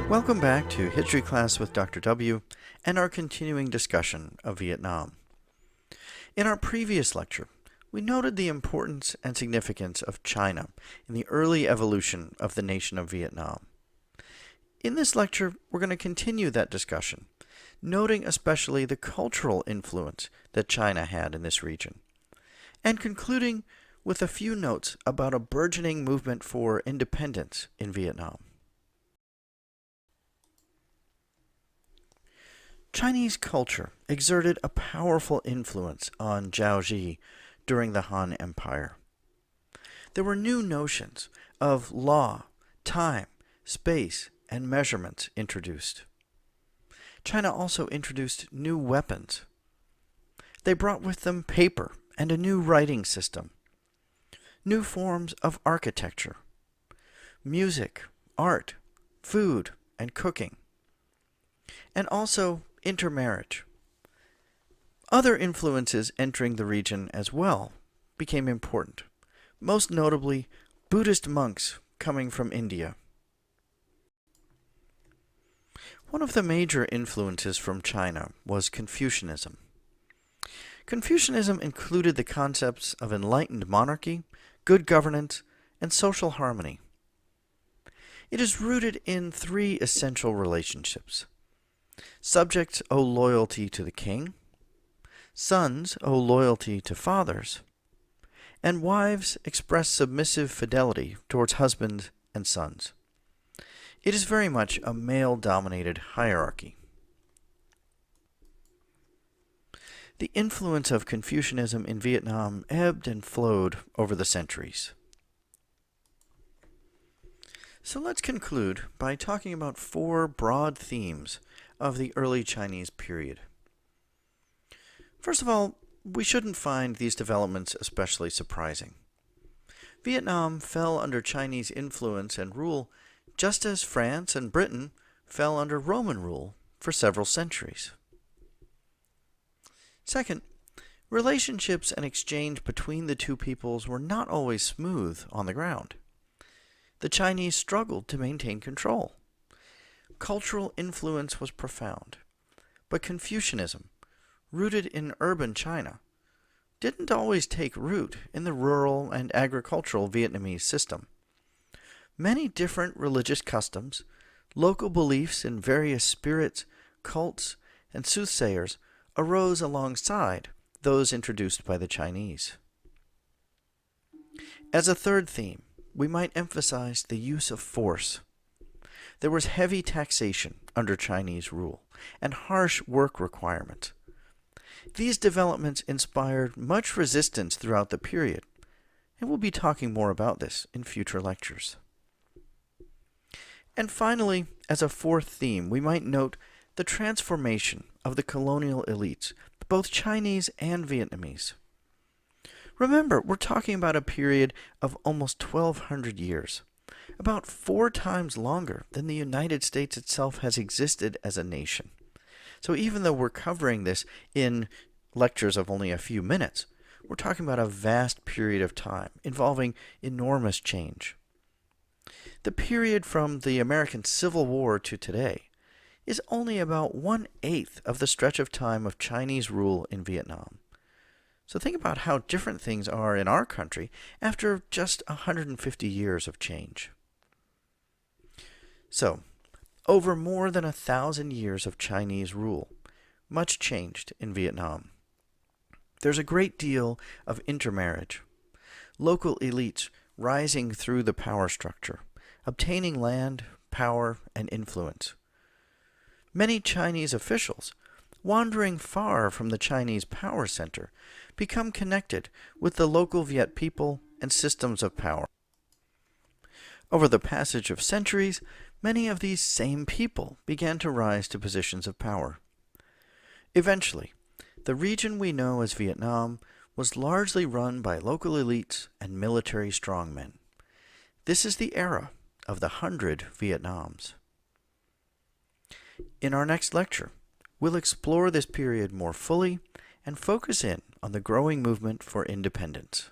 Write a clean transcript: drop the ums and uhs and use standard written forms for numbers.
Welcome back to History Class with Dr. W and our continuing discussion of Vietnam. In our previous lecture, we noted the importance and significance of China in the early evolution of the nation of Vietnam. In this lecture, we're going to continue that discussion, noting especially the cultural influence that China had in this region, and concluding with a few notes about a burgeoning movement for independence in Vietnam. Chinese culture exerted a powerful influence on Jiaoji during the Han Empire. There were new notions of law, time, space, and measurements introduced. China also introduced new weapons. They brought with them paper and a new writing system, new forms of architecture, music, art, food, and cooking, and also intermarriage. Other influences entering the region as well became important, most notably Buddhist monks coming from India. One of the major influences from China was Confucianism. Confucianism included the concepts of enlightened monarchy, good governance, and social harmony. It is rooted in three essential relationships. Subjects owe loyalty to the king, sons owe loyalty to fathers, and wives express submissive fidelity towards husbands and sons. It is very much a male-dominated hierarchy. The influence of Confucianism in Vietnam ebbed and flowed over the centuries. So let's conclude by talking about four broad themes of the early Chinese period. First of all, we shouldn't find these developments especially surprising. Vietnam fell under Chinese influence and rule just as France and Britain fell under Roman rule for several centuries. Second, relationships and exchange between the two peoples were not always smooth on the ground. The Chinese struggled to maintain control. Cultural influence was profound, but Confucianism, rooted in urban China, didn't always take root in the rural and agricultural Vietnamese system. Many different religious customs, local beliefs in various spirits, cults, and soothsayers arose alongside those introduced by the Chinese. As a third theme, we might emphasize the use of force. There was heavy taxation under Chinese rule and harsh work requirements. These developments inspired much resistance throughout the period, and we'll be talking more about this in future lectures. And finally, as a fourth theme, we might note the transformation of the colonial elites, both Chinese and Vietnamese. Remember, we're talking about a period of almost 1,200 years, about 4 times longer than the United States itself has existed as a nation. So even though we're covering this in lectures of only a few minutes, we're talking about a vast period of time involving enormous change. The period from the American Civil War to today is only about 1/8 of the stretch of time of Chinese rule in Vietnam. So think about how different things are in our country after just 150 years of change. So, over more than 1,000 years of Chinese rule, much changed in Vietnam. There's a great deal of intermarriage, local elites rising through the power structure, obtaining land, power, and influence. Many Chinese officials, wandering far from the Chinese power center, become connected with the local Viet people and systems of power. Over the passage of centuries, many of these same people began to rise to positions of power. Eventually, the region we know as Vietnam was largely run by local elites and military strongmen. This is the era of the 100 Vietnams. In our next lecture, we'll explore this period more fully and focus in on the growing movement for independence.